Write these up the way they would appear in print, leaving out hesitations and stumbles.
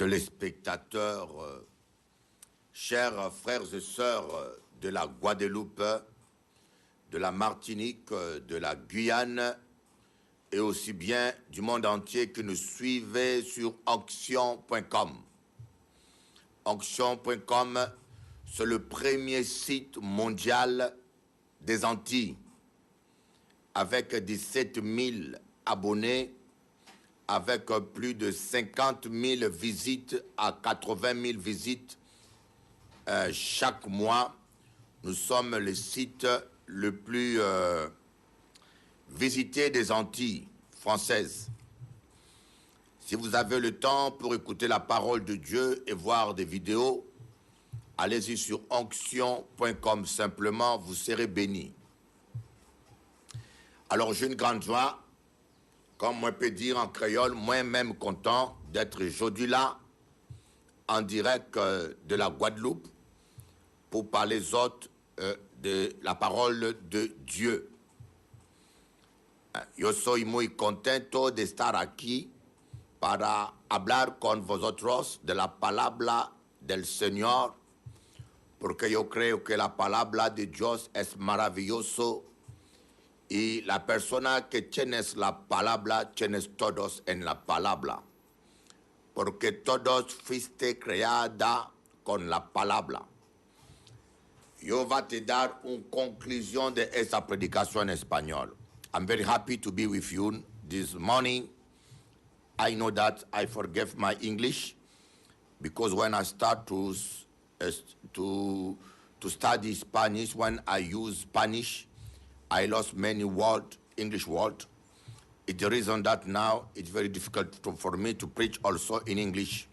téléspectateurs, chers frères et sœurs de la Guadeloupe, de la Martinique, de la Guyane et aussi bien du monde entier que nous suivez sur onction.com. Onction.com, c'est le premier site mondial des Antilles avec 17 000 abonnés, avec plus de 50 000 visites à 80 000 visites chaque mois. Nous sommes le site le plus visité des Antilles françaises. Si vous avez le temps pour écouter la parole de Dieu et voir des vidéos, allez-y sur onction.com, simplement, vous serez bénis. Alors j'ai une grande joie, comme on peut dire en créole, moi-même content d'être aujourd'hui là, en direct de la Guadeloupe, pour parler aux autres de la parole de Dieu. Yo soy muy contento de estar aquí para hablar con vosotros de la palabra del Señor, porque yo creo que la palabra de Dios es maravilloso y la persona que tienes la palabra, tienes todos en la palabra, porque todos fuiste creada con la palabra. Yo va te dar una conclusión de esa predicación en español. I'm very happy to be with you this morning. I know that I forget my English because when I start to study Spanish, when I use Spanish, I lost many words, English words. It's the reason that now it's very difficult for me to preach also in English.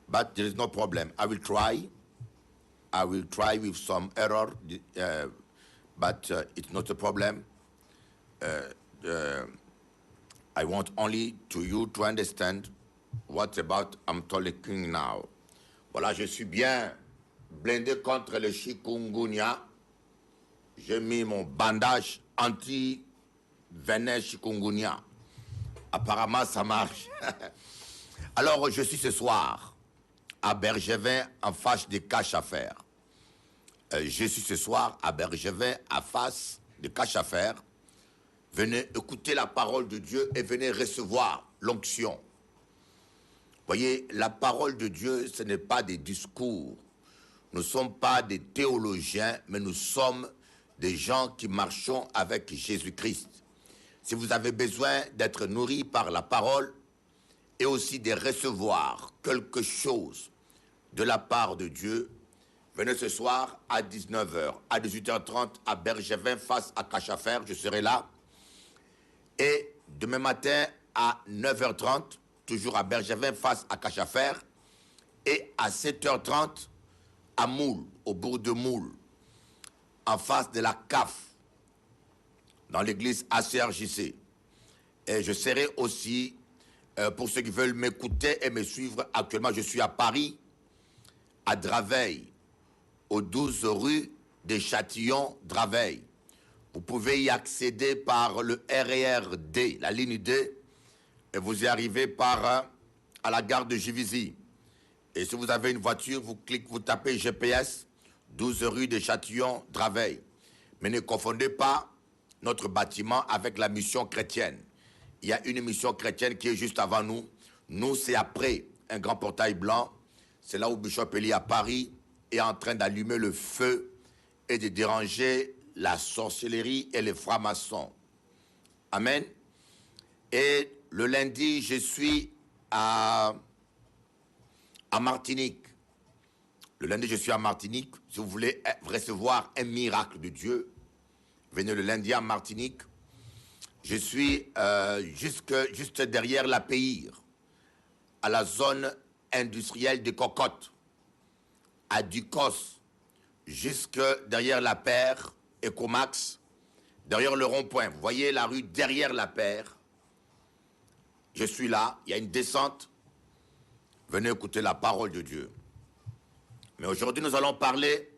But there is no problem. I will try with some error, but it's not a problem. I want only to you to understand what about I'm talking now. Voilà, je suis bien blindé contre le chikungunya. J'ai mis mon bandage anti-venin chikungunya. Apparemment, ça marche. Alors, je suis ce soir à Bergevin en face des caches à faire. Je suis ce soir à Bergevin en face des caches à faire. Venez écouter la parole de Dieu et venez recevoir l'onction. Voyez, la parole de Dieu, ce n'est pas des discours. Nous ne sommes pas des théologiens, mais nous sommes des gens qui marchons avec Jésus-Christ. Si vous avez besoin d'être nourris par la parole et aussi de recevoir quelque chose de la part de Dieu, venez ce soir à 19h, à 18h30 à Bergevin face à Cachafer, je serai là. Et demain matin à 9h30, toujours à Bergevin face à Cachafer. Et à 7h30 à Moule, au bourg de Moule, en face de la CAF, dans l'église ACRJC. Et je serai aussi, pour ceux qui veulent m'écouter et me suivre, actuellement je suis à Paris, à Draveil, aux 12 rues des Châtillons, Draveil. Vous pouvez y accéder par le RER-D, la ligne D, et vous y arrivez par à la gare de Givisy. Et si vous avez une voiture, vous tapez GPS, 12 rue des Châtillons, Draveil. Mais ne confondez pas notre bâtiment avec la mission chrétienne. Il y a une mission chrétienne qui est juste avant nous. Nous, c'est après un grand portail blanc. C'est là où Bishop Eli à Paris est en train d'allumer le feu et de déranger la sorcellerie et les francs-maçons. Amen. Et le lundi, je suis à Martinique. Le lundi, je suis à Martinique. Si vous voulez recevoir un miracle de Dieu, venez le lundi à Martinique. Je suis juste derrière la Péire, à la zone industrielle de Cocotte, à Ducos, jusque derrière la Paire, Ecomax, derrière le rond-point. Vous voyez la rue derrière la Paire. Je suis là, il y a une descente. Venez écouter la parole de Dieu. Mais aujourd'hui, nous allons parler,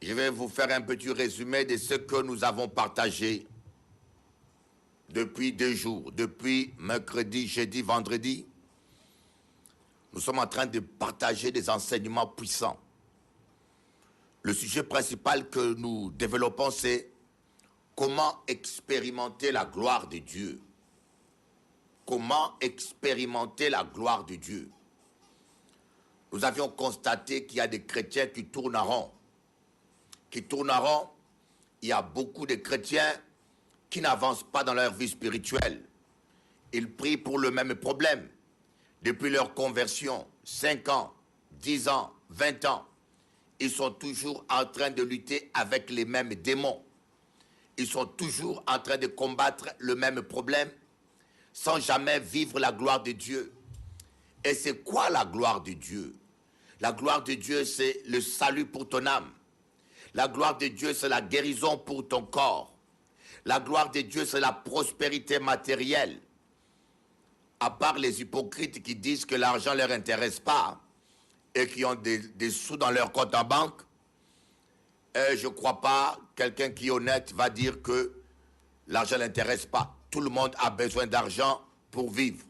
je vais vous faire un petit résumé de ce que nous avons partagé depuis 2 jours, depuis mercredi, jeudi, vendredi. nous sommes en train de partager des enseignements puissants. Le sujet principal que nous développons, c'est comment expérimenter la gloire de Dieu. Comment expérimenter la gloire de Dieu. Nous avions constaté qu'il y a des chrétiens qui tournent en rond. Il y a beaucoup de chrétiens qui n'avancent pas dans leur vie spirituelle. Ils prient pour le même problème. Depuis leur conversion, 5 ans, 10 ans, 20 ans, ils sont toujours en train de lutter avec les mêmes démons. Ils sont toujours en train de combattre le même problème sans jamais vivre la gloire de Dieu. Et c'est quoi la gloire de Dieu? La gloire de Dieu, c'est le salut pour ton âme. La gloire de Dieu, c'est la guérison pour ton corps. La gloire de Dieu, c'est la prospérité matérielle. À part les hypocrites qui disent que l'argent ne leur intéresse pas et qui ont des sous dans leur compte en banque, je ne crois pas quelqu'un qui est honnête va dire que l'argent n'intéresse pas. Tout le monde a besoin d'argent pour vivre.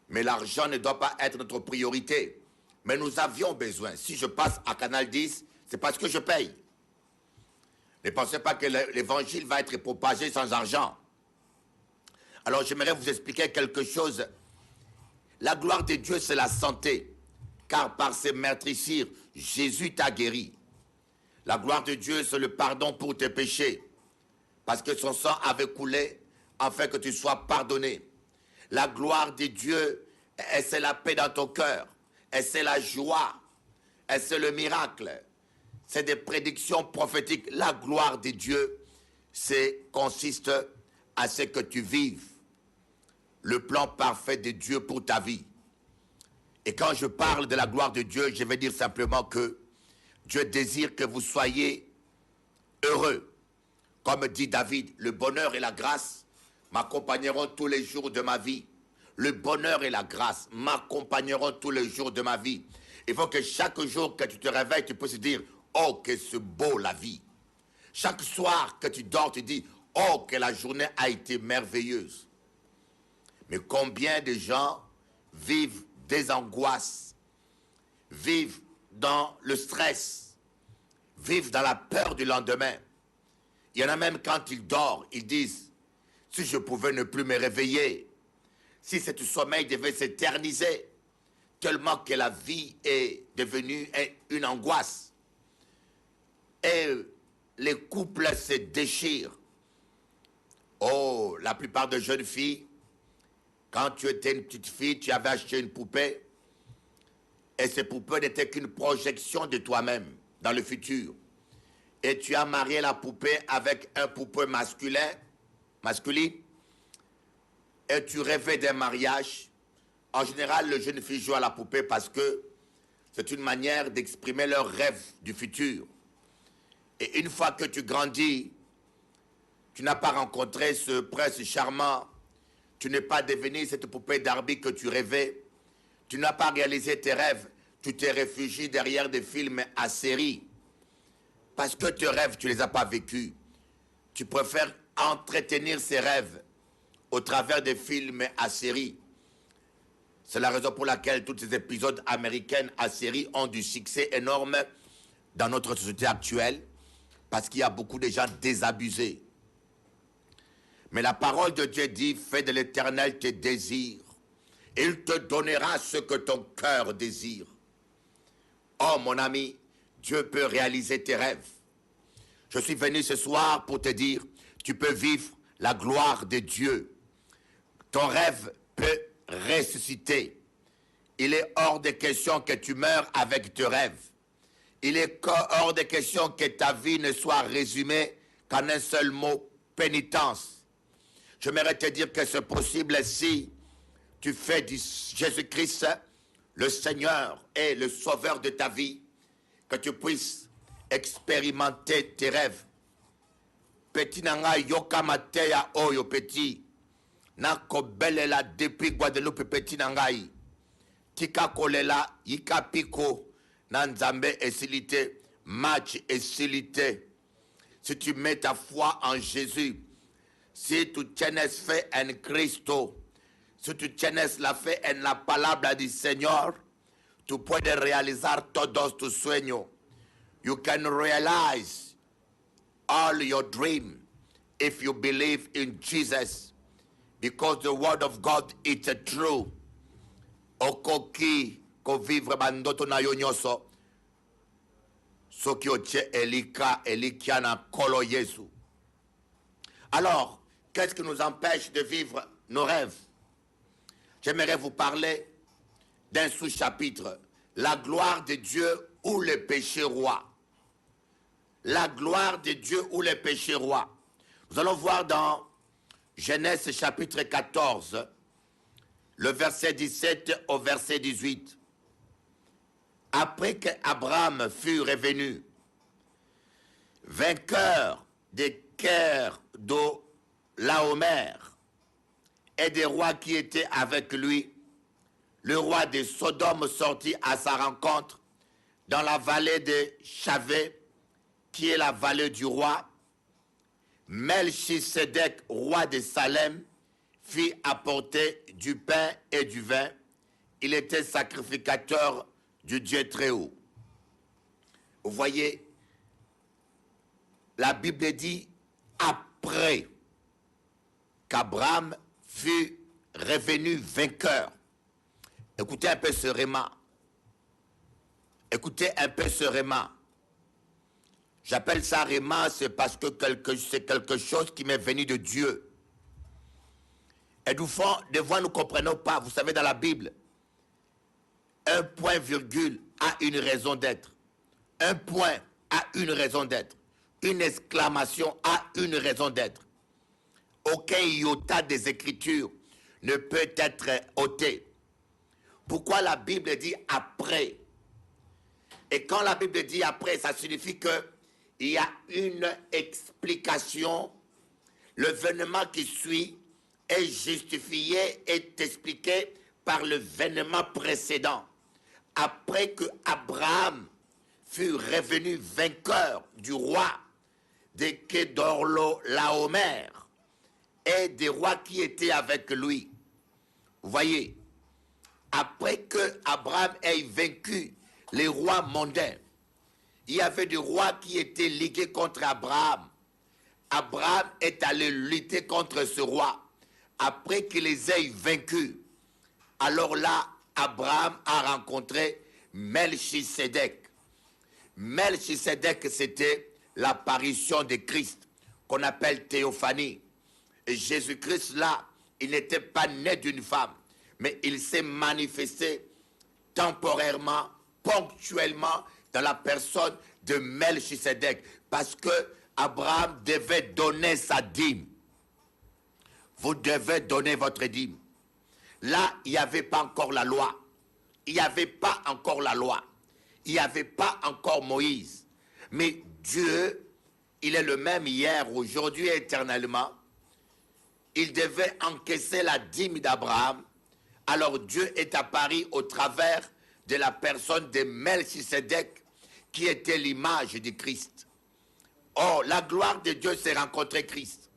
Mais l'argent ne doit pas être notre priorité. Mais nous avions besoin. Si je passe à Canal 10, c'est parce que je paye. Ne pensez pas que l'évangile va être propagé sans argent. Alors j'aimerais vous expliquer quelque chose. La gloire de Dieu, c'est la santé. Car par ses meurtrissures, Jésus t'a guéri. La gloire de Dieu, c'est le pardon pour tes péchés. Parce que son sang avait coulé afin que tu sois pardonné. La gloire de Dieu, c'est la paix dans ton cœur. Et c'est la joie. Et c'est le miracle. C'est des prédictions prophétiques. La gloire de Dieu, consiste à ce que tu vives le plan parfait de Dieu pour ta vie. Et quand je parle de la gloire de Dieu, je vais dire simplement que Dieu désire que vous soyez heureux. Comme dit David, le bonheur et la grâce m'accompagneront tous les jours de ma vie. Le bonheur et la grâce m'accompagneront tous les jours de ma vie. Il faut que chaque jour que tu te réveilles, tu puisses dire, oh, que c'est beau la vie. Chaque soir que tu dors, tu dis, oh, que la journée a été merveilleuse. Mais combien de gens vivent des angoisses, vivent dans le stress, vivent dans la peur du lendemain. Il y en a même quand ils dorment, ils disent, si je pouvais ne plus me réveiller, si ce sommeil devait s'éterniser, tellement que la vie est devenue une angoisse. Et les couples se déchirent. Oh, la plupart des jeunes filles, quand tu étais une petite fille, tu avais acheté une poupée, et cette poupée n'était qu'une projection de toi-même dans le futur. Et tu as marié la poupée avec un poupée masculin, et tu rêvais d'un mariage. En général, les jeunes filles jouent à la poupée parce que c'est une manière d'exprimer leurs rêves du futur. Et une fois que tu grandis, tu n'as pas rencontré ce prince charmant, tu n'es pas devenu cette poupée Barbie que tu rêvais, tu n'as pas réalisé tes rêves, tu t'es réfugié derrière des films à série. Parce que tes rêves, tu ne les as pas vécus. Tu préfères entretenir ces rêves au travers des films à série. C'est la raison pour laquelle tous ces épisodes américains à série ont du succès énorme dans notre société actuelle, parce qu'il y a beaucoup de gens désabusés. Mais la parole de Dieu dit, fais de l'Éternel tes désirs. Il te donnera ce que ton cœur désire. Oh mon ami, Dieu peut réaliser tes rêves. Je suis venu ce soir pour te dire, tu peux vivre la gloire de Dieu. Ton rêve peut ressusciter. Il est hors de question que tu meurs avec tes rêves. Il est hors de question que ta vie ne soit résumée qu'en un seul mot, pénitence. J'aimerais te dire que c'est possible si tu fais de Jésus-Christ le Seigneur et le Sauveur de ta vie, que tu puisses expérimenter tes rêves. Petit nanga yoka mateya oyo petit. Nako belela depuis Guadeloupe petit nangai. Tika kolela yika piko nanzambe esilite match esilite. Si tu mets ta foi en Jésus, si tu tienes fe en Cristo, si tú tienes la fe en la palabra del Señor, tú puedes realizar todos tus sueños. You can realize all your dreams if you believe in Jesus, because the word of God is true. Okoki ko vivre bandoto na yonyoso. Soki oche elika elikiana kolo Yesu. Alors, qu'est-ce qui nous empêche de vivre nos rêves? J'aimerais vous parler d'un sous-chapitre, la gloire de Dieu ou le péché roi. La gloire de Dieu ou le péché roi. Nous allons voir dans Genèse chapitre 14, le verset 17 au verset 18. Après qu'Abraham fut revenu, vainqueur des Ker d'Olaomer et des rois qui étaient avec lui, le roi de Sodome sortit à sa rencontre dans la vallée de Chavé, qui est la vallée du roi. Melchisedec, roi de Salem, fit apporter du pain et du vin. Il était sacrificateur du Dieu très haut. Vous voyez, la Bible dit après qu'Abraham fut revenu vainqueur. Écoutez un peu ce réma. Écoutez un peu ce réma. J'appelle ça réma, c'est parce que c'est quelque chose qui m'est venu de Dieu. Et des fois, nous ne comprenons pas. Vous savez, dans la Bible, un point virgule a une raison d'être. Un point a une raison d'être. Une exclamation a une raison d'être. Aucun iota des Écritures ne peut être ôté. Pourquoi la Bible dit après? Et quand la Bible dit après, ça signifie que il y a une explication. L'événement qui suit est justifié, est expliqué par l'événement précédent. Après que Abraham fut revenu vainqueur du roi de Kedorlaomer et des rois qui étaient avec lui. Vous voyez, après que Abraham ait vaincu les rois mondains, il y avait des rois qui étaient ligués contre Abraham. Abraham est allé lutter contre ce roi. Après qu'il les ait vaincus, alors là, Abraham a rencontré Melchisedec. Melchisedec, c'était l'apparition de Christ, qu'on appelle théophanie. Et Jésus-Christ, là, il n'était pas né d'une femme, mais il s'est manifesté temporairement, ponctuellement, dans la personne de Melchisedec, parce que Abraham devait donner sa dîme. Vous devez donner votre dîme. Là, il n'y avait pas encore la loi. Il n'y avait pas encore la loi. Il n'y avait pas encore Moïse. Mais Dieu, il est le même hier, aujourd'hui et éternellement. Il devait encaisser la dîme d'Abraham. Alors Dieu est apparu au travers de la personne de Melchisedec, qui était l'image de Christ. Oh, la gloire de Dieu s'est rencontrée Christ.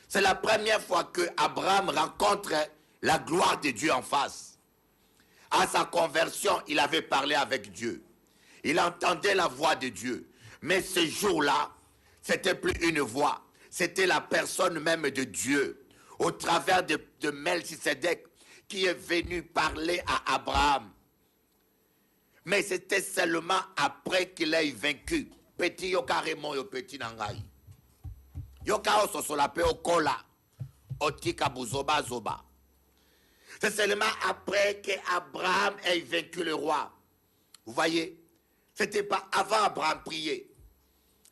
C'est la première fois que Abraham rencontre la gloire de Dieu en face. À sa conversion, il avait parlé avec Dieu. Il entendait la voix de Dieu. Mais ce jour-là, c'était plus une voix. C'était la personne même de Dieu. Au travers de Melchisedec, qui est venu parler à Abraham. Mais c'était seulement après qu'il ait vaincu. Petit yo carrément yo petit nangai. Yo kao sosolape o kola. Otika buzoba zoba. C'est seulement après qu'Abraham ait vaincu le roi. Vous voyez, c'était pas avant Abraham prier.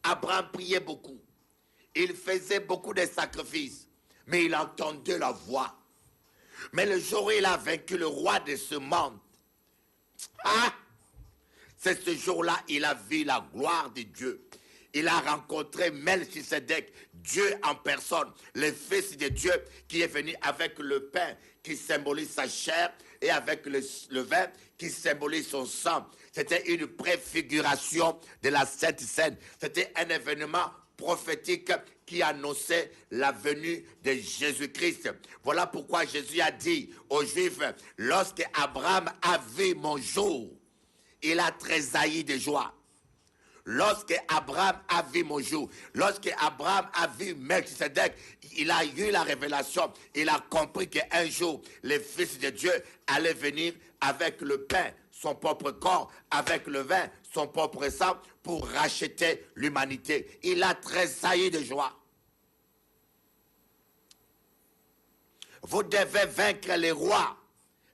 Abraham priait beaucoup. Il faisait beaucoup de sacrifices. Mais il entendait la voix. Mais le jour où il a vaincu le roi de ce monde, c'est ce jour-là il a vu la gloire de Dieu. Il a rencontré Melchisedec, Dieu en personne, le Fils de Dieu qui est venu avec le pain qui symbolise sa chair et avec le vin qui symbolise son sang. C'était une préfiguration de la Sainte Seine. C'était un événement prophétique qui annonçait la venue de Jésus-Christ. Voilà pourquoi Jésus a dit aux Juifs, lorsque Abraham a vu mon jour, il a tressailli de joie. Lorsque Abraham a vu mon jour, lorsque Abraham a vu Melchisedec, il a eu la révélation, il a compris qu'un jour, le Fils de Dieu allait venir avec le pain, son propre corps, avec le vin, son propre sang, pour racheter l'humanité. Il a tressailli de joie. Vous devez vaincre les rois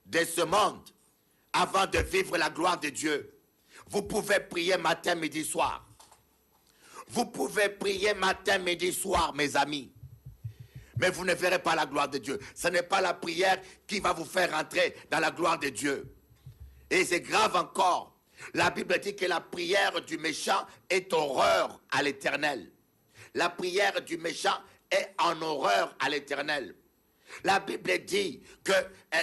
de ce monde avant de vivre la gloire de Dieu. Vous pouvez prier matin, midi, soir. Vous pouvez prier matin, midi, soir, mes amis. Mais vous ne verrez pas la gloire de Dieu. Ce n'est pas la prière qui va vous faire entrer dans la gloire de Dieu. Et c'est grave encore. La Bible dit que la prière du méchant est horreur à l'Éternel. La prière du méchant est en horreur à l'Éternel. La Bible dit que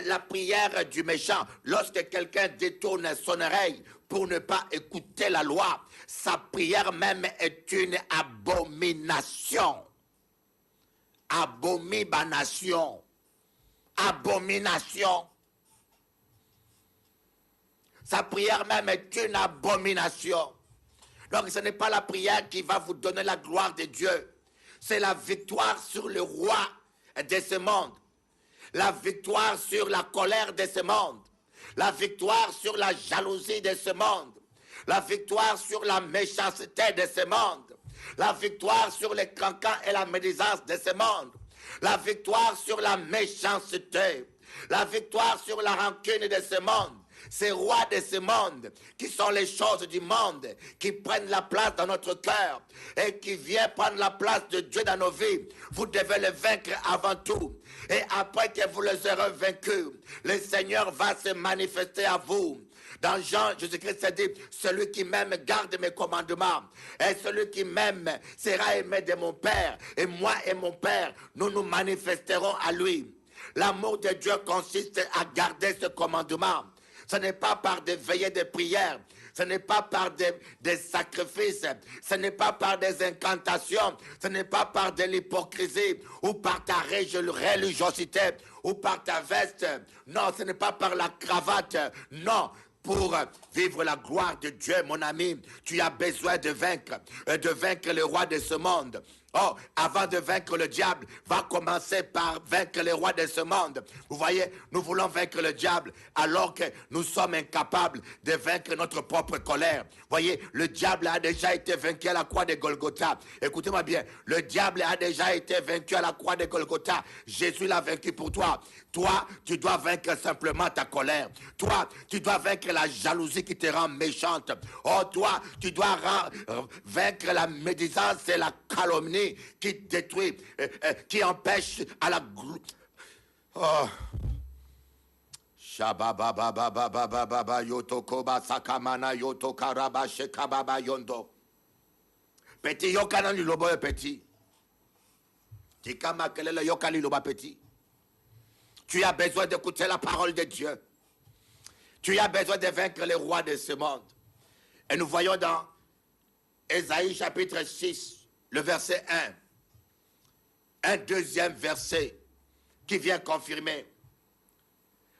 la prière du méchant, lorsque quelqu'un détourne son oreille pour ne pas écouter la loi, sa prière même est une abomination. Abomination. Abomination. Sa prière même est une abomination. Donc ce n'est pas la prière qui va vous donner la gloire de Dieu. C'est la victoire sur le roi de ce monde. La victoire sur la colère de ce monde. La victoire sur la jalousie de ce monde. La victoire sur la méchanceté de ce monde. La victoire sur les cancans et la médisance de ce monde. La victoire sur la méchanceté. La victoire sur la rancune de ce monde. Ces rois de ce monde, qui sont les choses du monde, qui prennent la place dans notre cœur et qui viennent prendre la place de Dieu dans nos vies, vous devez les vaincre avant tout. Et après que vous les aurez vaincus, le Seigneur va se manifester à vous. Dans Jean, Jésus-Christ a dit, celui qui m'aime garde mes commandements. Et celui qui m'aime sera aimé de mon Père. Et moi et mon Père, nous nous manifesterons à lui. L'amour de Dieu consiste à garder ce commandement. Ce n'est pas par des veillées de prière, ce n'est pas par des sacrifices, ce n'est pas par des incantations, ce n'est pas par de l'hypocrisie ou par ta religiosité ou par ta veste. Non, ce n'est pas par la cravate. Non. Pour vivre la gloire de Dieu, mon ami, tu as besoin de vaincre le roi de ce monde. Oh, avant de vaincre le diable, va commencer par vaincre les rois de ce monde. Vous voyez, nous voulons vaincre le diable alors que nous sommes incapables de vaincre notre propre colère. Vous voyez, le diable a déjà été vaincu à la croix de Golgotha. Écoutez-moi bien, le diable a déjà été vaincu à la croix de Golgotha. Jésus l'a vaincu pour toi. Toi, tu dois vaincre simplement ta colère. Toi, tu dois vaincre la jalousie qui te rend méchante. Oh, toi, tu dois vaincre la médisance et la calomnie qui détruit, qui empêche à la gloire. Oh. Shabababababababa yotokoba sakamana yotokaraba shekababa yondo. Petit yokana lilobo petit. Tikama kelele yokali loba petit. Tu as besoin d'écouter la parole de Dieu. Tu as besoin de vaincre les rois de ce monde. Et nous voyons dans Ésaïe chapitre 6, le verset 1, un deuxième verset qui vient confirmer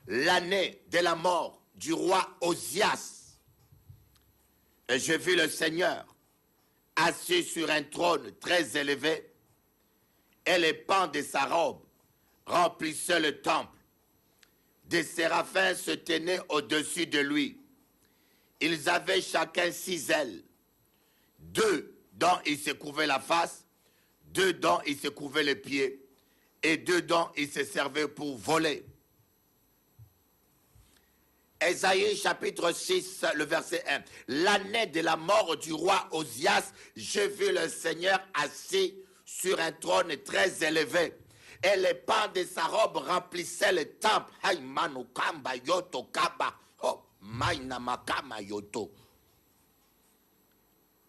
l'année de la mort du roi Osias. Et j'ai vu le Seigneur assis sur un trône très élevé et les pans de sa robe remplissaient le temple. Des séraphins se tenaient au-dessus de lui. Ils avaient chacun 6 ailes, 2 dont ils se couvraient la face, 2 dont ils se couvraient les pieds, et 2 dont ils se servaient pour voler. Ésaïe chapitre 6, le verset 1. L'année de la mort du roi Osias, j'ai vu le Seigneur assis sur un trône très élevé. Et les pans de sa robe remplissaient le temple.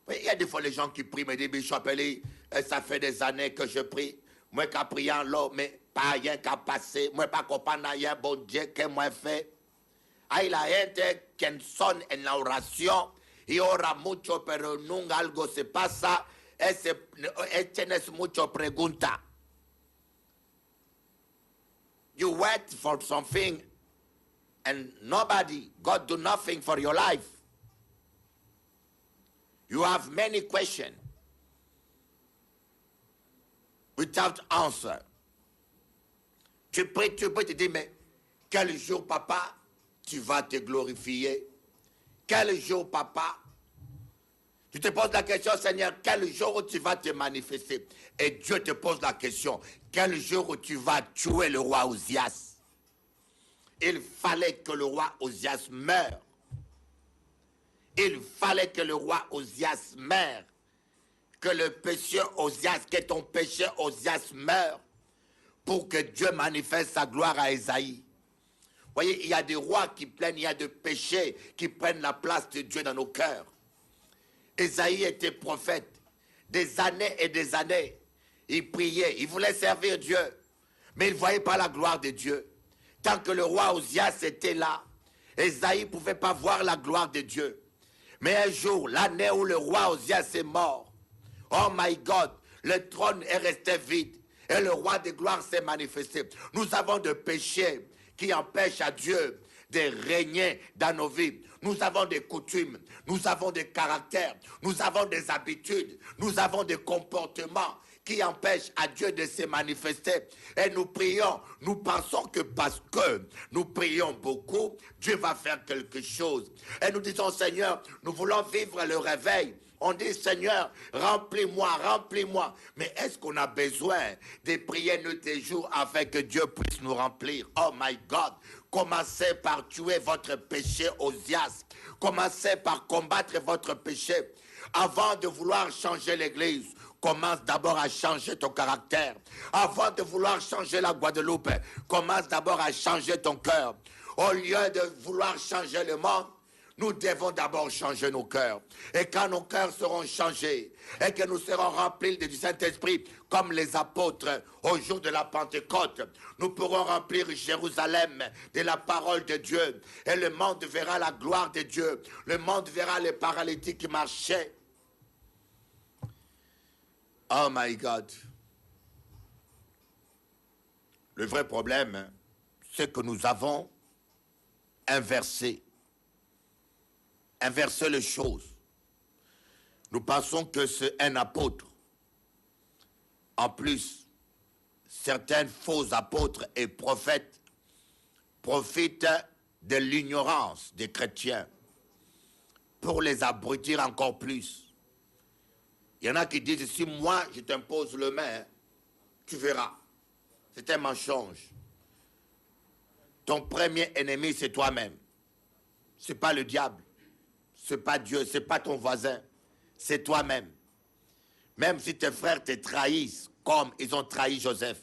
Il y a des fois les gens qui prient, me disent, Bishop Eli, ça fait des années que je prie. Moi qui prie en l'eau, mais pas rien qu'à passer. Moi pas comprendre rien, bon Dieu, que moi fait. Hay la gente que son en la oración y ora mucho, pero nunca algo se pasa. tienes mucho pregunta. You wait for something and nobody, God do nothing for your life. You have many questions without answer. Tu peux te dire, mais quel jour, papa, tu vas te glorifier? Quel jour, papa? Tu te poses la question, Seigneur, quel jour tu vas te manifester? Et Dieu te pose la question, quel jour tu vas tuer le roi Ozias? Il fallait que le roi Ozias meure. Il fallait que le roi Ozias meure. Que le péché Ozias, que ton péché Ozias meure. Pour que Dieu manifeste sa gloire à Ésaïe. Vous voyez, il y a des rois qui plaignent, il y a des péchés qui prennent la place de Dieu dans nos cœurs. Ésaïe était prophète. Des années et des années. Il priait, il voulait servir Dieu. Mais il ne voyait pas la gloire de Dieu. Tant que le roi Ozias était là, Ésaïe ne pouvait pas voir la gloire de Dieu. Mais un jour, l'année où le roi Ozias est mort, oh my God, le trône est resté vide. Et le roi de gloire s'est manifesté. Nous avons des péchés qui empêchent à Dieu de régner dans nos vies. Nous avons des coutumes, nous avons des caractères, nous avons des habitudes, nous avons des comportements qui empêchent à Dieu de se manifester. Et nous prions, nous pensons que parce que nous prions beaucoup, Dieu va faire quelque chose. Et nous disons, Seigneur, nous voulons vivre le réveil. On dit, Seigneur, remplis-moi, remplis-moi. Mais est-ce qu'on a besoin de prier nuit et jour afin que Dieu puisse nous remplir? Oh my God, commencez par tuer votre péché Ozias. Commencez par combattre votre péché. Avant de vouloir changer l'église, commence d'abord à changer ton caractère. Avant de vouloir changer la Guadeloupe, commence d'abord à changer ton cœur. Au lieu de vouloir changer le monde, nous devons d'abord changer nos cœurs. Et quand nos cœurs seront changés et que nous serons remplis du Saint-Esprit comme les apôtres au jour de la Pentecôte, nous pourrons remplir Jérusalem de la parole de Dieu. Et le monde verra la gloire de Dieu. Le monde verra les paralytiques qui marchaient. Oh my God. Le vrai problème, c'est que nous avons inversé les choses. Nous pensons que c'est un apôtre. En plus, certains faux apôtres et prophètes profitent de l'ignorance des chrétiens pour les abrutir encore plus. Il y en a qui disent, si moi je t'impose le main, tu verras. C'est un mensonge. Ton premier ennemi, c'est toi-même. Ce n'est pas le diable. Ce n'est pas Dieu, ce n'est pas ton voisin. C'est toi-même. Même si tes frères te trahissent comme ils ont trahi Joseph.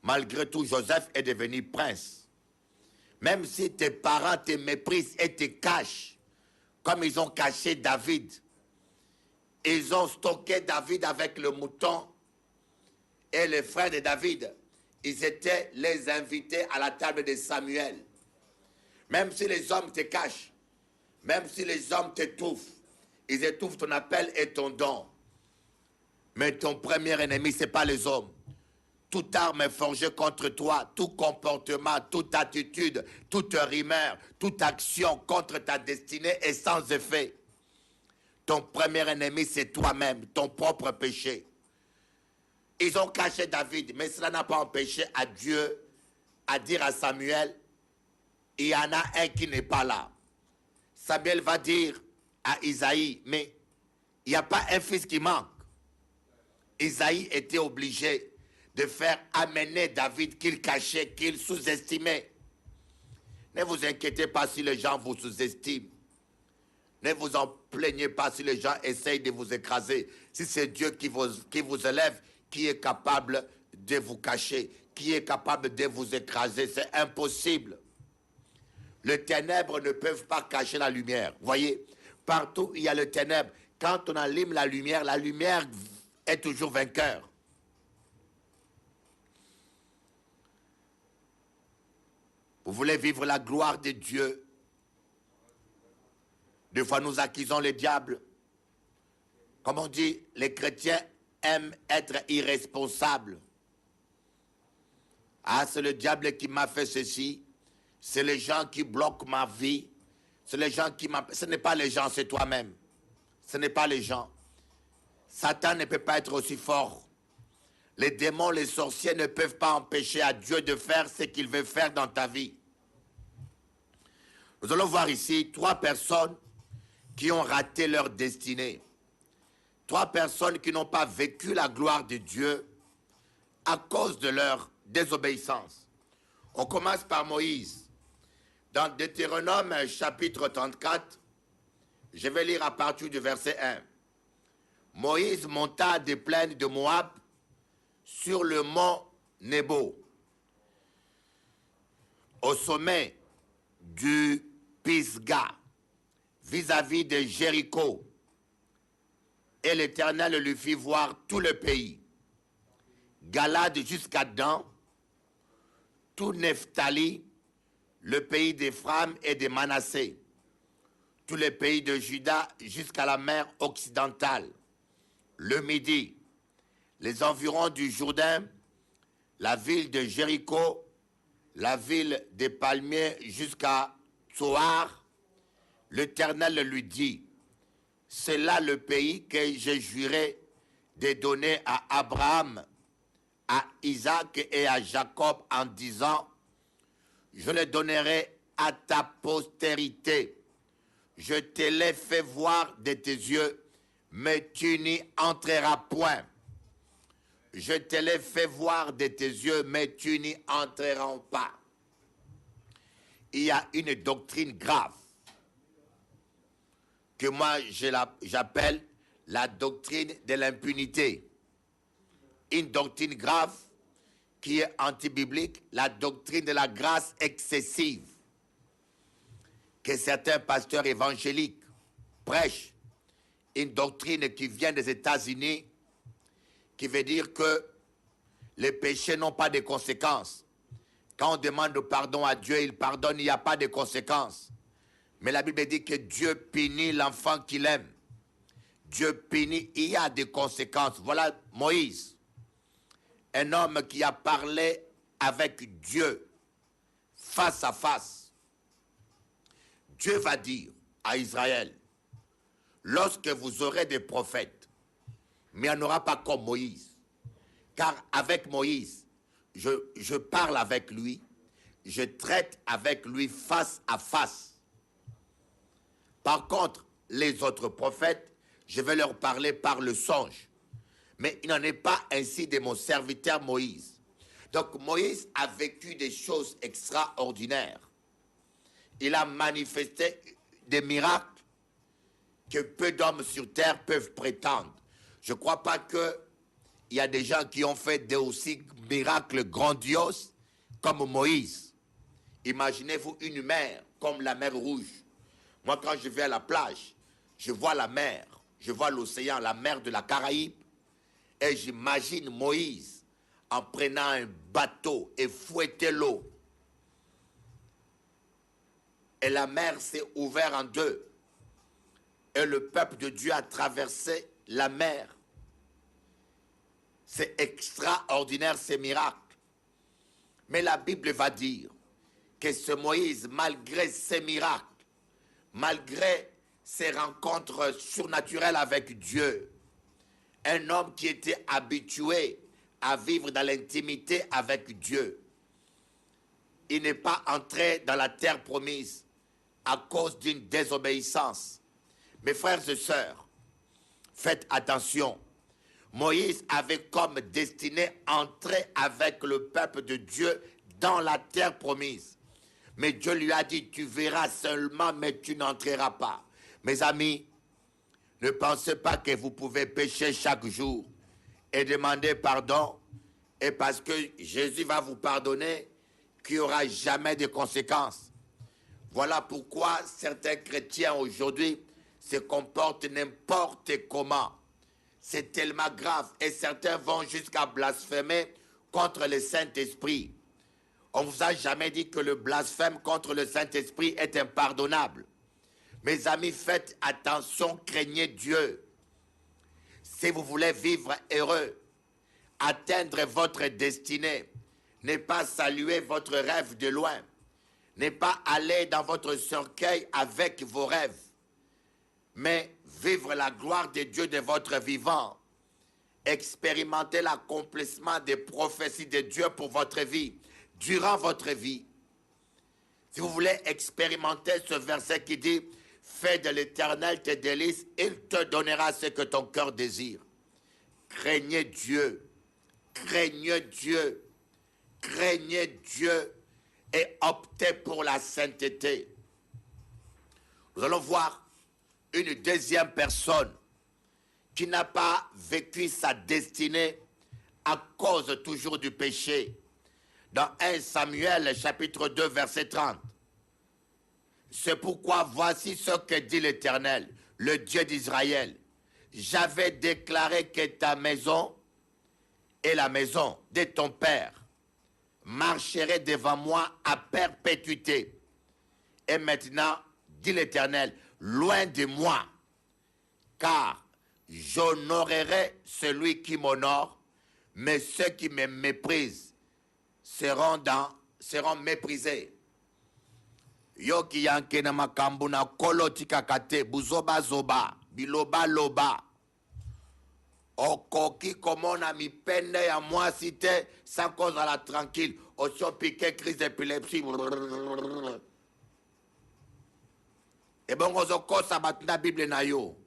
Malgré tout, Joseph est devenu prince. Même si tes parents te méprisent et te cachent, comme ils ont caché David. Ils ont stocké David avec le mouton et les frères de David. Ils étaient les invités à la table de Samuel. Même si les hommes te cachent, même si les hommes t'étouffent, ils étouffent ton appel et ton don. Mais ton premier ennemi, ce n'est pas les hommes. Toute arme est forgée contre toi, tout comportement, toute attitude, toute rumeur, toute action contre ta destinée est sans effet. Ton premier ennemi, c'est toi-même, ton propre péché. Ils ont caché David, mais cela n'a pas empêché à Dieu à dire à Samuel, il y en a un qui n'est pas là. Samuel va dire à Isaïe, mais il n'y a pas un fils qui manque. Isaïe était obligé de faire amener David qu'il cachait, qu'il sous-estimait. Ne vous inquiétez pas si les gens vous sous-estiment. Ne vous en plaignez pas si les gens essayent de vous écraser. Si c'est Dieu qui vous élève, qui est capable de vous cacher, qui est capable de vous écraser, c'est impossible. Les ténèbres ne peuvent pas cacher la lumière. Voyez, partout il y a le ténèbre. Quand on allume la lumière est toujours vainqueur. Vous voulez vivre la gloire de Dieu. Des fois, nous accusons le diable Comme on dit, les chrétiens aiment être irresponsables. Ah, c'est le diable qui m'a fait ceci. C'est les gens qui bloquent ma vie. C'est les gens qui m'empêchent. Ce n'est pas les gens, c'est toi-même. Ce n'est pas les gens. Satan ne peut pas être aussi fort. Les démons, les sorciers ne peuvent pas empêcher à Dieu de faire ce qu'il veut faire dans ta vie. Nous allons voir ici 3 personnes qui ont raté leur destinée. 3 personnes qui n'ont pas vécu la gloire de Dieu à cause de leur désobéissance. On commence par Moïse. Dans Deutéronome chapitre 34, je vais lire à partir du verset 1. Moïse monta des plaines de Moab sur le mont Nebo, au sommet du Pisga, vis-à-vis de Jéricho. Et l'Éternel lui fit voir tout le pays, Galade jusqu'à Dan, tout Nephtali, le pays d'Éphraïm et de Manassé, tout le pays de Juda jusqu'à la mer occidentale, le Midi, les environs du Jourdain, la ville de Jéricho, la ville des palmiers jusqu'à Tsoar. L'Éternel lui dit, c'est là le pays que j'ai juré de donner à Abraham, à Isaac et à Jacob en disant, je le donnerai à ta postérité. Je te l'ai fait voir de tes yeux, mais tu n'y entreras point. Je te l'ai fait voir de tes yeux, mais tu n'y entreras pas. Il y a une doctrine grave que moi j'appelle la doctrine de l'impunité. Une doctrine grave qui est antibiblique, la doctrine de la grâce excessive que certains pasteurs évangéliques prêchent. Une doctrine qui vient des États-Unis, qui veut dire que les péchés n'ont pas de conséquences. Quand on demande pardon à Dieu, il pardonne, il n'y a pas de conséquences. Mais la Bible dit que Dieu punit l'enfant qu'il aime. Dieu punit, il y a des conséquences. Voilà Moïse, un homme qui a parlé avec Dieu face à face. Dieu va dire à Israël, lorsque vous aurez des prophètes, mais il n'y en aura pas comme Moïse. Car avec Moïse, je parle avec lui, je traite avec lui face à face. Par contre, les autres prophètes, je vais leur parler par le songe. Mais il n'en est pas ainsi de mon serviteur Moïse. Donc Moïse a vécu des choses extraordinaires. Il a manifesté des miracles que peu d'hommes sur terre peuvent prétendre. Je ne crois pas qu'il y a des gens qui ont fait des aussi miracles grandioses comme Moïse. Imaginez-vous une mer comme la mer Rouge. Moi, quand je vais à la plage, je vois la mer, je vois l'océan, la mer de la Caraïbe, et j'imagine Moïse en prenant un bateau et fouetter l'eau. Et la mer s'est ouverte en deux. Et le peuple de Dieu a traversé la mer. C'est extraordinaire, ces miracles. Mais la Bible va dire que ce Moïse, malgré ses miracles, malgré ses rencontres surnaturelles avec Dieu, un homme qui était habitué à vivre dans l'intimité avec Dieu, il n'est pas entré dans la terre promise à cause d'une désobéissance. Mes frères et sœurs, faites attention. Moïse avait comme destinée entrer avec le peuple de Dieu dans la terre promise. Mais Dieu lui a dit, tu verras seulement, mais tu n'entreras pas. Mes amis, ne pensez pas que vous pouvez pécher chaque jour et demander pardon, et parce que Jésus va vous pardonner, qu'il n'y aura jamais de conséquences. Voilà pourquoi certains chrétiens aujourd'hui se comportent n'importe comment. C'est tellement grave, et certains vont jusqu'à blasphémer contre le Saint-Esprit. On ne vous a jamais dit que le blasphème contre le Saint-Esprit est impardonnable. Mes amis, faites attention, craignez Dieu. Si vous voulez vivre heureux, atteindre votre destinée, ne pas saluer votre rêve de loin, ne pas aller dans votre cercueil avec vos rêves, mais vivre la gloire de Dieu de votre vivant, expérimenter l'accomplissement des prophéties de Dieu pour votre vie, durant votre vie. Si vous voulez expérimenter ce verset qui dit « Fais de l'Éternel tes délices, il te donnera ce que ton cœur désire. » Craignez Dieu, craignez Dieu, craignez Dieu et optez pour la sainteté. Nous allons voir une deuxième personne qui n'a pas vécu sa destinée à cause toujours du péché. Dans 1 Samuel chapitre 2 verset 30. C'est pourquoi voici ce que dit l'Éternel, le Dieu d'Israël. J'avais déclaré que ta maison et la maison de ton père marcheraient devant moi à perpétuité. Et maintenant, dit l'Éternel, loin de moi, car j'honorerai celui qui m'honore, mais ceux qui me méprisent seront méprisés. Yo ki yanke na makambu na kolo tikakate buzoba zoba biloba loba okoki komona mipende ya mwasi te sans cause à la tranquille osio piqué crise d'épilepsie et bongo zokosa batunda bible na yo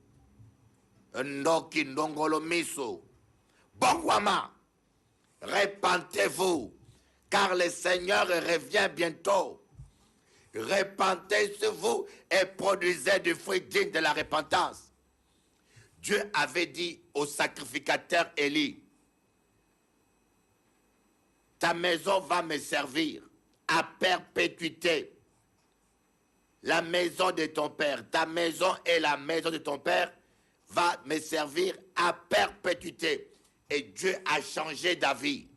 ndoki ndongolo miso bongwama repentez-vous car le Seigneur revient bientôt. Repentez-vous et produisez du fruit digne de la repentance. Dieu avait dit au sacrificateur Élie, ta maison va me servir à perpétuité. La maison de ton père, ta maison et la maison de ton père va me servir à perpétuité. Et Dieu a changé d'avis.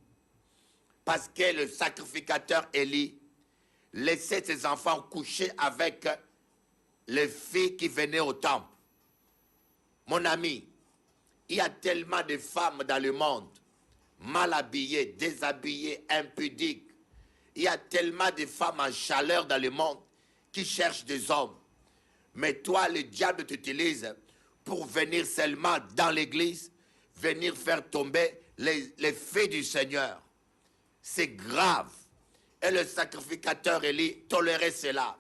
Parce que le sacrificateur Élie laissait ses enfants coucher avec les filles qui venaient au temple. Mon ami, il y a tellement de femmes dans le monde, mal habillées, déshabillées, impudiques. Il y a tellement de femmes en chaleur dans le monde qui cherchent des hommes. Mais toi, le diable t'utilise pour venir seulement dans l'église, venir faire tomber les filles du Seigneur. C'est grave. Et le sacrificateur Élie tolérait cela.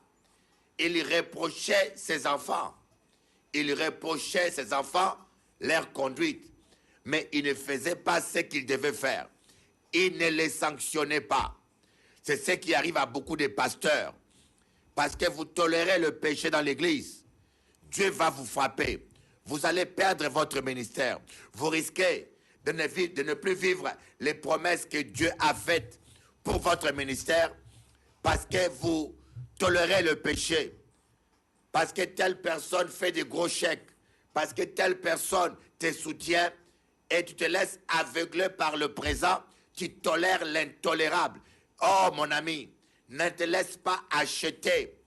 Il reprochait ses enfants. Il reprochait ses enfants leur conduite. Mais il ne faisait pas ce qu'il devait faire. Il ne les sanctionnait pas. C'est ce qui arrive à beaucoup de pasteurs. Parce que vous tolérez le péché dans l'église, Dieu va vous frapper. Vous allez perdre votre ministère. Vous risquez de ne plus vivre les promesses que Dieu a faites pour votre ministère parce que vous tolérez le péché, parce que telle personne fait des gros chèques, parce que telle personne te soutient et tu te laisses aveugler par le présent, tu tolères l'intolérable. Oh mon ami, ne te laisse pas acheter.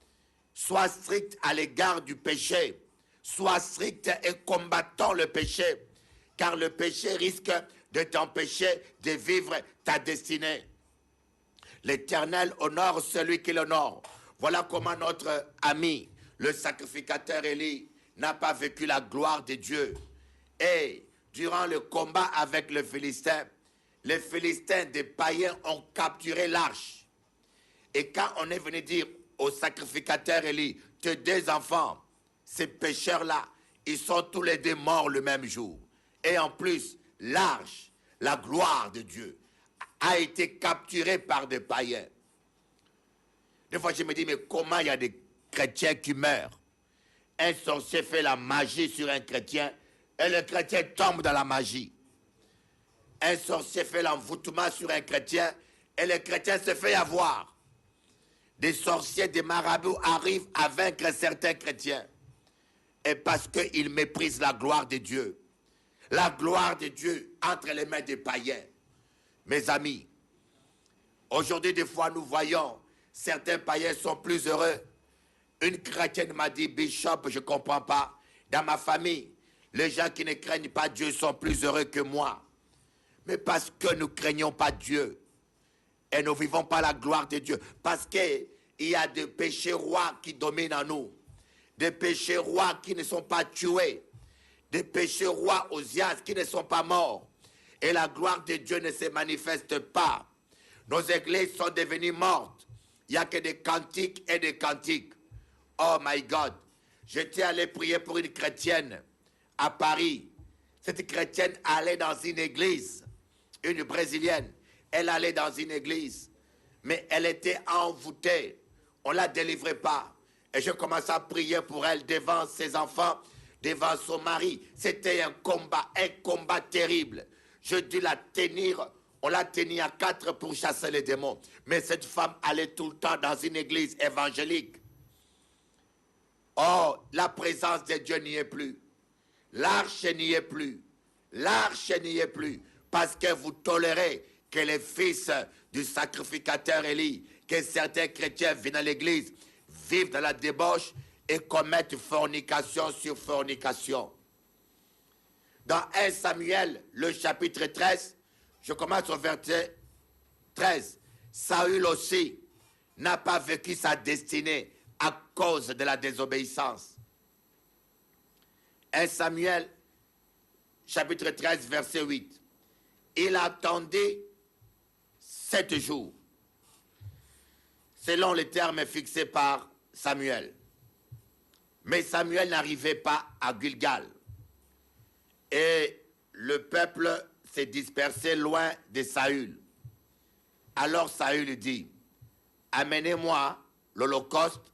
Sois strict à l'égard du péché. Sois strict et combattant le péché, car le péché risque de t'empêcher de vivre ta destinée. L'Éternel honore celui qui l'honore. Voilà comment notre ami, le sacrificateur Élie, n'a pas vécu la gloire de Dieu. Et durant le combat avec les Philistins des païens ont capturé l'arche. Et quand on est venu dire au sacrificateur Élie, tes deux enfants, ces pécheurs-là, ils sont tous les deux morts le même jour. Et en plus, l'arche, la gloire de Dieu, a été capturée par des païens. Des fois, je me dis, mais comment il y a des chrétiens qui meurent? Un sorcier fait la magie sur un chrétien et le chrétien tombe dans la magie. Un sorcier fait l'envoûtement sur un chrétien et le chrétien se fait avoir. Des sorciers, des marabouts arrivent à vaincre certains chrétiens. Et parce qu'ils méprisent la gloire de Dieu. La gloire de Dieu entre les mains des païens. Mes amis, aujourd'hui, des fois, nous voyons certains païens sont plus heureux. Une chrétienne m'a dit, Bishop, je ne comprends pas. Dans ma famille, Les gens qui ne craignent pas Dieu sont plus heureux que moi. Mais parce que nous ne craignons pas Dieu et nous ne vivons pas la gloire de Dieu. Parce qu'il y a des péchés rois qui dominent en nous. Des péchés rois qui ne sont pas tués. Des péchés rois osias qui ne sont pas morts. Et la gloire de Dieu ne se manifeste pas. Nos églises sont devenues mortes. Il n'y a que des cantiques et des cantiques. Oh my God. J'étais allé prier pour une chrétienne à Paris. Cette chrétienne allait dans une église. Une brésilienne. Elle allait dans une église. Mais elle était envoûtée. On ne la délivrait pas. Et je commençais à prier pour elle devant ses enfants, devant son mari. C'était un combat terrible. Je dû la tenir. On l'a tenue à 4 pour chasser les démons. Mais cette femme allait tout le temps dans une église évangélique. Oh, la présence de Dieu n'y est plus. L'arche n'y est plus. L'arche n'y est plus. Parce que vous tolérez que les fils du sacrificateur Élie, que certains chrétiens viennent à l'église, vivent dans la débauche et commettent fornication sur fornication. Dans 1 Samuel, le chapitre 13, je commence au verset 13. Saül aussi n'a pas vécu sa destinée à cause de la désobéissance. 1 Samuel, chapitre 13, verset 8. Il attendait 7 jours, selon les termes fixés par Samuel. Mais Samuel n'arrivait pas à Gilgal. Et le peuple s'est dispersé loin de Saül. Alors Saül dit, amenez-moi l'holocauste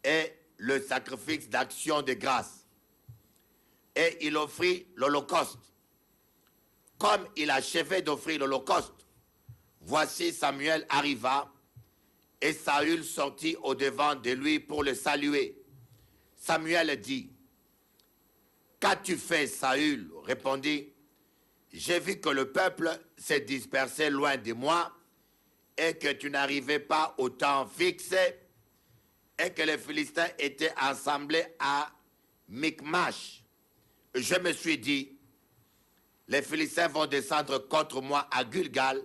et le sacrifice d'action de grâce. Et il offrit l'holocauste. Comme il achevait d'offrir l'holocauste, voici Samuel arriva et Saül sortit au-devant de lui pour le saluer. Samuel dit, qu'as-tu fait, Saül? Répondit, j'ai vu que le peuple s'est dispersé loin de moi et que tu n'arrivais pas au temps fixé et que les Philistins étaient assemblés à Michmash. Je me suis dit, les Philistins vont descendre contre moi à Gilgal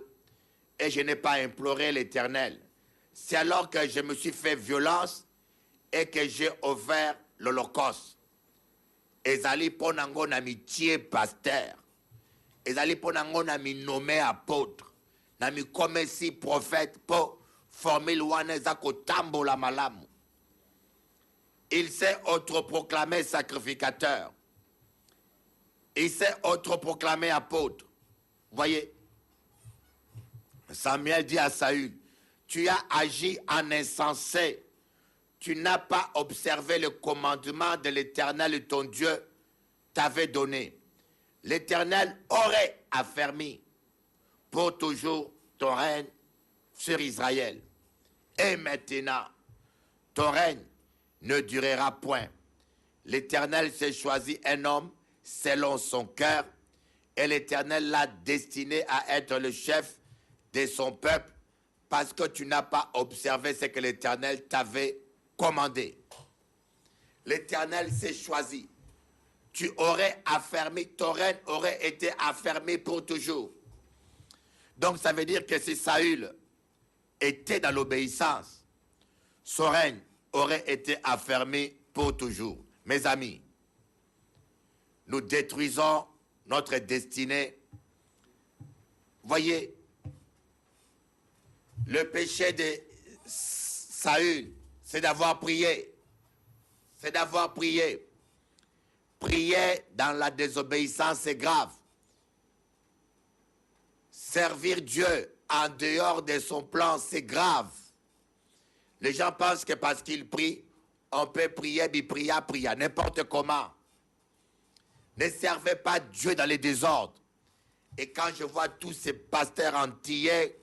et je n'ai pas imploré l'Éternel. C'est alors que je me suis fait violence et que j'ai offert l'Holocauste. Ezali ponango na mi tie pasteur. Ezali ponango na mi nommé apôtre. Na mi komesi prophète pour former l'ouaneza kotambo la malamu. Il s'est autoproclamé sacrificateur. Il s'est autoproclamé apôtre. Voyez, Samuel dit à Saül, tu as agi en insensé. Tu n'as pas observé le commandement de l'Éternel, ton Dieu, t'avait donné. L'Éternel aurait affermi pour toujours ton règne sur Israël. Et maintenant, ton règne ne durera point. L'Éternel s'est choisi un homme selon son cœur, et l'Éternel l'a destiné à être le chef de son peuple, parce que tu n'as pas observé ce que l'Éternel t'avait commandé. L'Éternel s'est choisi. Tu aurais affermi, ton règne aurait été affermi pour toujours. Donc ça veut dire que si Saül était dans l'obéissance, son règne aurait été affermi pour toujours. Mes amis, nous détruisons notre destinée. Voyez, le péché de Saül, c'est d'avoir prié. C'est d'avoir prié. Prier dans la désobéissance, c'est grave. Servir Dieu en dehors de son plan, c'est grave. Les gens pensent que parce qu'ils prient, on peut prier, prier, n'importe comment. Ne servez pas Dieu dans les désordres. Et quand je vois tous ces pasteurs antillais,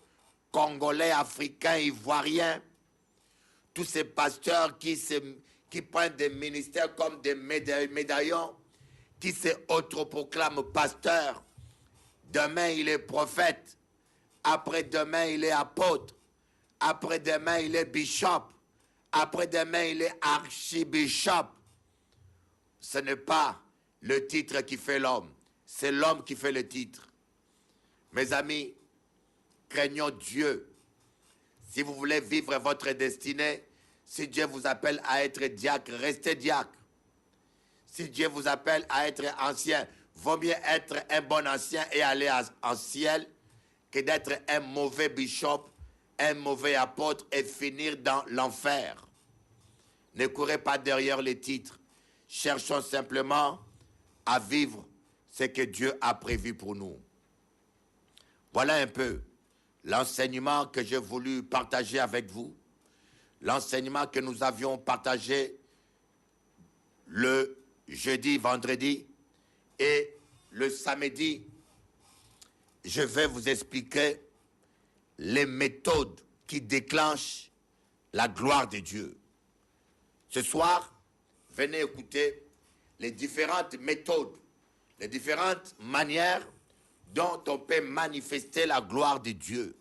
congolais, africains, ivoiriens, tous ces pasteurs qui prennent des ministères comme des médaillons, qui se autoproclament pasteur. Demain, il est prophète. Après-demain, il est apôtre. Après-demain, il est bishop. Après-demain, il est archibishop. Ce n'est pas le titre qui fait l'homme. C'est l'homme qui fait le titre. Mes amis, craignons Dieu. Si vous voulez vivre votre destinée, si Dieu vous appelle à être diacre, restez diacre. Si Dieu vous appelle à être ancien, vaut mieux être un bon ancien et aller en ciel que d'être un mauvais bishop, un mauvais apôtre et finir dans l'enfer. Ne courez pas derrière les titres. Cherchons simplement à vivre ce que Dieu a prévu pour nous. Voilà un peu l'enseignement que j'ai voulu partager avec vous. L'enseignement que nous avions partagé le jeudi, vendredi et le samedi. Je vais vous expliquer les méthodes qui déclenchent la gloire de Dieu. Ce soir, venez écouter les différentes méthodes, les différentes manières dont on peut manifester la gloire de Dieu.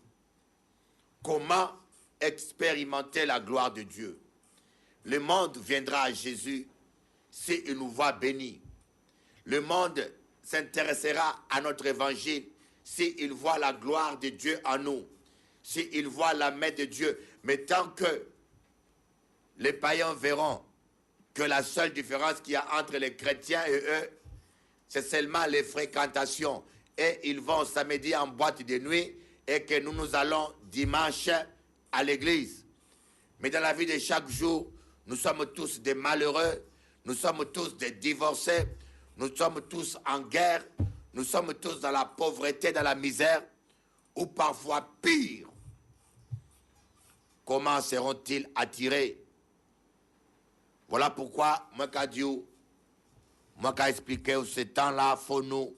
Comment expérimenter la gloire de Dieu? Le monde viendra à Jésus s'il nous voit bénis. Le monde s'intéressera à notre évangile s'il voit la gloire de Dieu en nous, s'il voit la main de Dieu. Mais tant que les païens verront que la seule différence qu'il y a entre les chrétiens et eux, c'est seulement les fréquentations. Et ils vont samedi en boîte de nuit et que nous allons dimanche à l'église. Mais dans la vie de chaque jour, nous sommes tous des malheureux, nous sommes tous des divorcés, nous sommes tous en guerre, nous sommes tous dans la pauvreté, dans la misère, ou parfois pire. Comment seront-ils attirés? Voilà pourquoi, moi, Dieu, moi, qui expliqué ce temps-là, il faut nous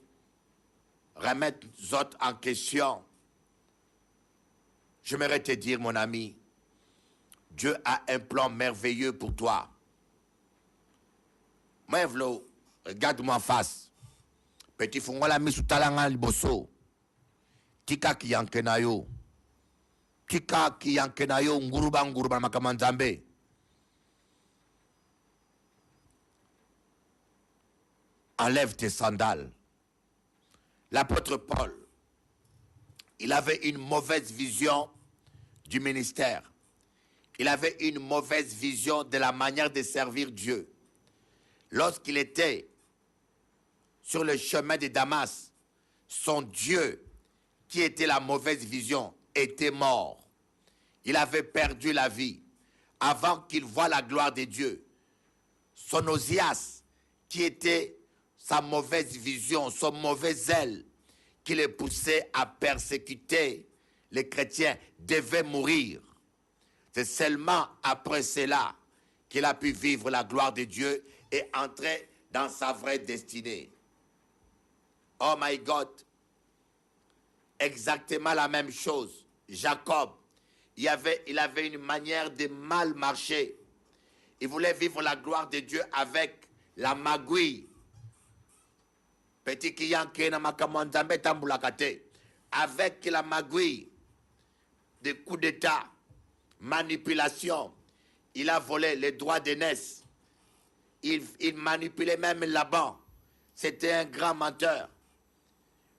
remettre les autres en question. J'aimerais te dire, mon ami, Dieu a un plan merveilleux pour toi. Moi, Vlo, regarde-moi en face. Petit fungola mi sutalanga liboso. Tika ki yankenayo. Tika ki yankenayo nguruba makamanzambe. Enlève tes sandales. L'apôtre Paul, il avait une mauvaise vision du ministère. Il avait une mauvaise vision de la manière de servir Dieu. Lorsqu'il était sur le chemin de Damas, son Dieu, qui était la mauvaise vision, était mort. Il avait perdu la vie avant qu'il voie la gloire de Dieu. Son Osias, qui était sa mauvaise vision, son mauvais zèle, qui le poussait à persécuter les chrétiens, devait mourir. C'est seulement après cela qu'il a pu vivre la gloire de Dieu et entrer dans sa vraie destinée. Oh my God, exactement la même chose. Jacob, il avait une manière de mal marcher. Il voulait vivre la gloire de Dieu avec la magouille. Petit kiyanke na makamwanzambe tambulakate. Avec la magouille, des coups d'état, manipulation. Il a volé les droits d'aînesse. Il manipulait même Laban. C'était un grand menteur.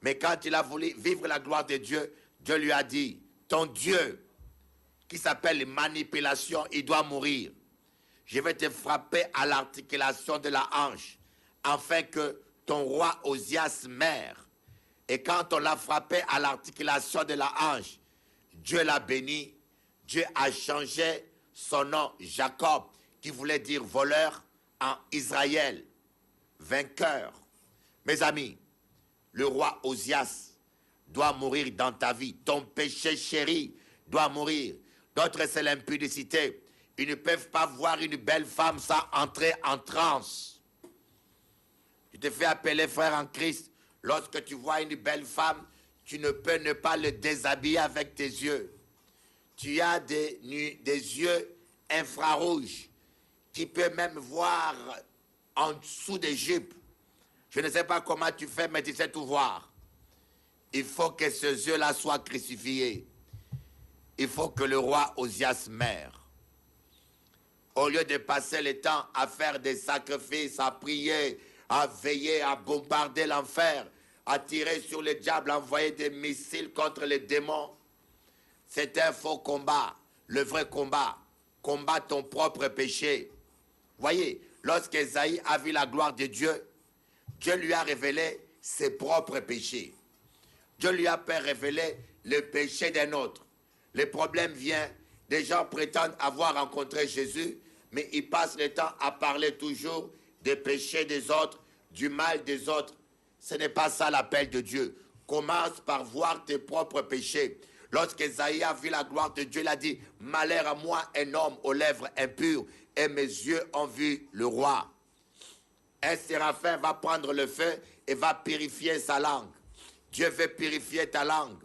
Mais quand il a voulu vivre la gloire de Dieu, Dieu lui a dit, ton Dieu, qui s'appelle manipulation, il doit mourir. Je vais te frapper à l'articulation de la hanche, afin que ton roi Osias meure. Et quand on l'a frappé à l'articulation de la hanche, Dieu l'a béni. Dieu a changé son nom, Jacob, qui voulait dire voleur, en Israël, vainqueur. Mes amis, le roi Osias doit mourir dans ta vie. Ton péché chéri doit mourir. D'autres, c'est l'impudicité. Ils ne peuvent pas voir une belle femme sans entrer en transe. Tu te fais appeler frère en Christ. Lorsque tu vois une belle femme, tu ne peux ne pas le déshabiller avec tes yeux. Tu as des yeux infrarouges qui peuvent même voir en dessous des jupes. Je ne sais pas comment tu fais, mais tu sais tout voir. Il faut que ces yeux-là soient crucifiés. Il faut que le roi Osias meure. Au lieu de passer le temps à faire des sacrifices, à prier, à veiller, à bombarder l'enfer, à tirer sur le diable, à envoyer des missiles contre les démons. C'est un faux combat. Le vrai combat, combat ton propre péché. Voyez, lorsqu'Ésaïe a vu la gloire de Dieu, Dieu lui a révélé ses propres péchés. Dieu lui a révélé le péché d'un autre. Le problème vient, des gens prétendent avoir rencontré Jésus, mais ils passent le temps à parler toujours des péchés des autres, du mal des autres. Ce n'est pas ça l'appel de Dieu. Commence par voir tes propres péchés. Lorsqu'Ésaïe a vu la gloire de Dieu, il a dit, « Malheur à moi, un homme aux lèvres impures, et mes yeux ont vu le roi. » Un séraphin va prendre le feu et va purifier sa langue. Dieu veut purifier ta langue.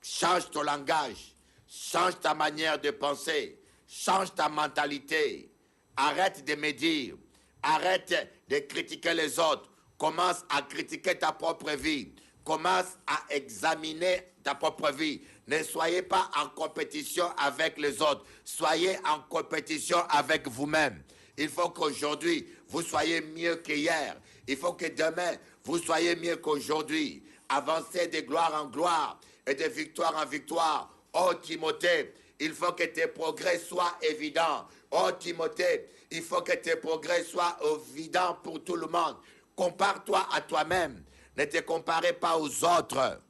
Change ton langage. Change ta manière de penser. Change ta mentalité. Arrête de médire. Arrête de critiquer les autres. Commence à critiquer ta propre vie. Commence à examiner ta propre vie. Ne soyez pas en compétition avec les autres. Soyez en compétition avec vous-même. Il faut qu'aujourd'hui, vous soyez mieux qu'hier. Il faut que demain, vous soyez mieux qu'aujourd'hui. Avancez de gloire en gloire et de victoire en victoire. Oh Timothée, il faut que tes progrès soient évidents. Oh Timothée, il faut que tes progrès soient évidents pour tout le monde. Compare-toi à toi-même. Ne te comparez pas aux autres.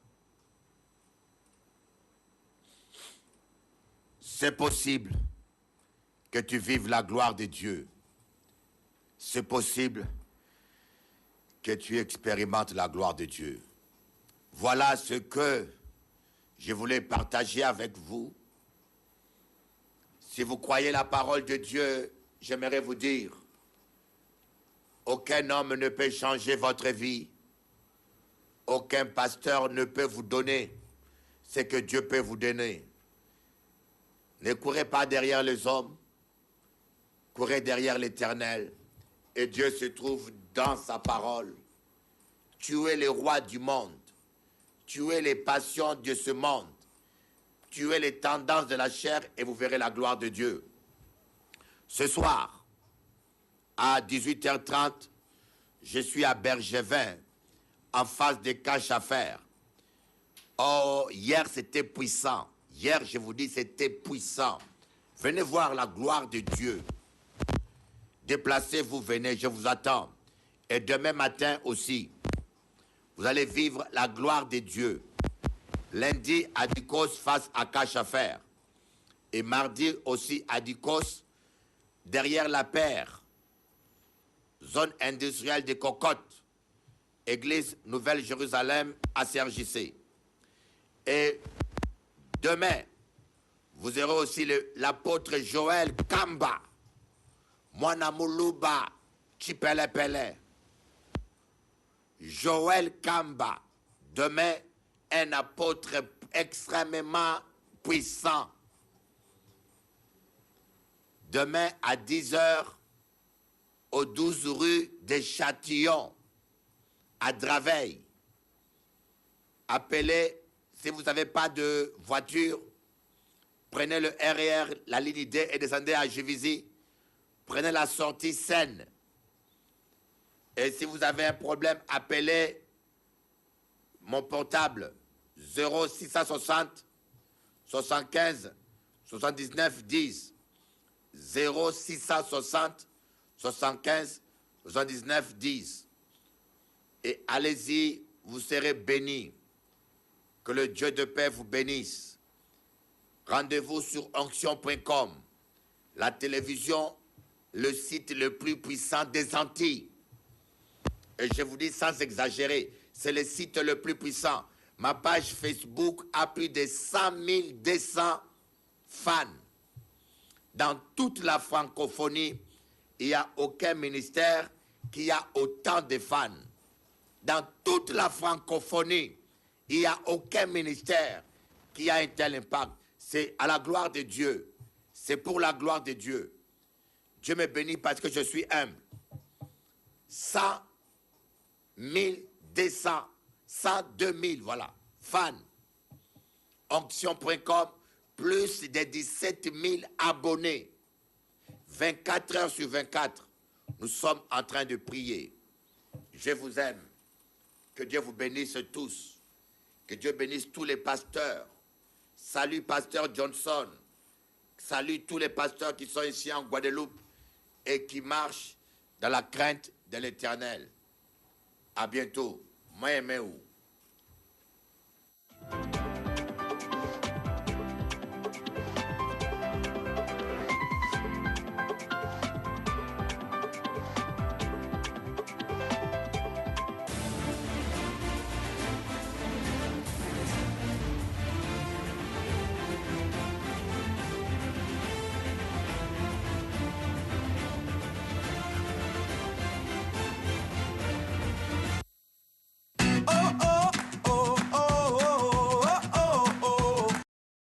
C'est possible que tu vives la gloire de Dieu. C'est possible que tu expérimentes la gloire de Dieu. Voilà ce que je voulais partager avec vous. Si vous croyez la parole de Dieu, j'aimerais vous dire, aucun homme ne peut changer votre vie. Aucun pasteur ne peut vous donner ce que Dieu peut vous donner. Ne courez pas derrière les hommes, courez derrière l'Éternel. Et Dieu se trouve dans sa parole. Tuez les rois du monde. Tuez les passions de ce monde. Tuez les tendances de la chair et vous verrez la gloire de Dieu. Ce soir, à 18h30, je suis à Bergevin, en face des caches à faire. Oh, hier c'était puissant. Hier, je vous dis, c'était puissant. Venez voir la gloire de Dieu. Déplacez-vous, venez, je vous attends. Et demain matin aussi, vous allez vivre la gloire de Dieu. Lundi, à Dikos face à cache à faire. Et mardi aussi à Dikos, derrière la paire, zone industrielle de Cocotte, église Nouvelle-Jérusalem à CRJC. Et demain, vous aurez aussi l'apôtre Joël Kamba, Mwanamuluba Chipelepele. Joël Kamba, demain, un apôtre extrêmement puissant. Demain à 10h, au 12 rue des Châtillons, à Draveil. Appelez, si vous n'avez pas de voiture, prenez le RER, la ligne D et descendez à Juvisy. Prenez la sortie Seine. Et si vous avez un problème, appelez mon portable 0660 75 79 10. 0660 75 79 10. Et allez-y, vous serez bénis. Que le Dieu de paix vous bénisse. Rendez-vous sur onction.com, la télévision, le site le plus puissant des Antilles. Et je vous dis sans exagérer, c'est le site le plus puissant. Ma page Facebook a plus de 100 200 fans. Dans toute la francophonie, il n'y a aucun ministère qui a autant de fans. Dans toute la francophonie, il n'y a aucun ministère qui a un tel impact. C'est à la gloire de Dieu. C'est pour la gloire de Dieu. Dieu me bénit parce que je suis humble. 100 000, 200, 102 000, voilà, fans. Onction.com, plus de 17 000 abonnés. 24 heures sur 24, nous sommes en train de prier. Je vous aime. Que Dieu vous bénisse tous. Que Dieu bénisse tous les pasteurs. Salut Pasteur Johnson. Salut tous les pasteurs qui sont ici en Guadeloupe et qui marchent dans la crainte de l'Éternel. À bientôt. Moi, aimé.